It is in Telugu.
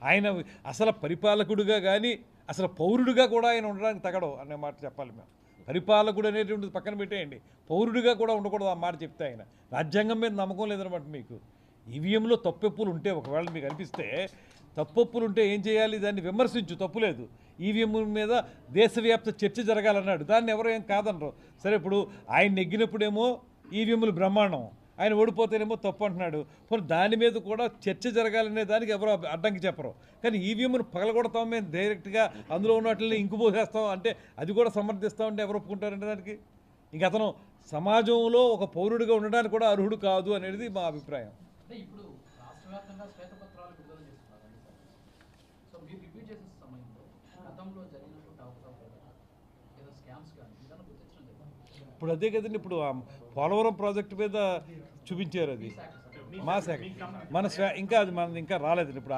ఆయన అసలు పరిపాలకుడిగా కానీ అసలు పౌరుడిగా కూడా ఆయన ఉండడానికి తగడం అనే మాట చెప్పాలి మేము. పరిపాలకుడు అనేటువంటిది పక్కన పెట్టేయండి, పౌరుడిగా కూడా ఉండకూడదు ఆ మాట చెప్తే. ఆయన రాజ్యాంగం మీద నమ్మకం లేదనమాట మీకు. ఈవీఎంలో తప్పొప్పులు ఉంటే ఒకవేళ మీకు అనిపిస్తే తప్పొప్పులు ఉంటే ఏం చేయాలి, దాన్ని విమర్శించు, తప్పులేదు. ఈవీఎం మీద దేశవ్యాప్త చర్చ జరగాలన్నాడు, దాన్ని ఎవరు ఏం కాదనరు. సరే, ఇప్పుడు ఆయన నెగ్గినప్పుడేమో ఈవీఎంలు బ్రహ్మాండం, ఆయన ఓడిపోతేనేమో తప్పు అంటున్నాడు. పోనీ దాని మీద కూడా చర్చ జరగాలనే దానికి ఎవరు అడ్డంకి చెప్పరు. కానీ ఈవీఎంను పగలగొడతాం మేము డైరెక్ట్గా, అందులో ఉన్న వాటిని ఇంకుపోసేస్తాం అంటే అది కూడా సమర్థిస్తామంటే ఎవరు ఒప్పుకుంటారంటే దానికి? ఇంక అతను సమాజంలో ఒక పౌరుడిగా ఉండడానికి కూడా అర్హుడు కాదు అనేది మా అభిప్రాయం. ఇప్పుడు రాష్ట్ర వ్యాప్తంగా శ్వేతపత్రాలు విడుదల చేస్తున్నారండి సార్. సో మీరు రివ్యూ చేసే సమయంలో గతంలో జరిగినటువంటి అవకాశాలు ఏదో స్కామ్స్ కానీ ఏదైనా గుర్తించడం జరిగింది? ఇప్పుడు అదే కదండి, ఇప్పుడు పోలవరం ప్రాజెక్టు మీద చూపించారు, అది మా శాఖ, ఇంకా అది మనది ఇంకా రాలేదండి. ఇప్పుడు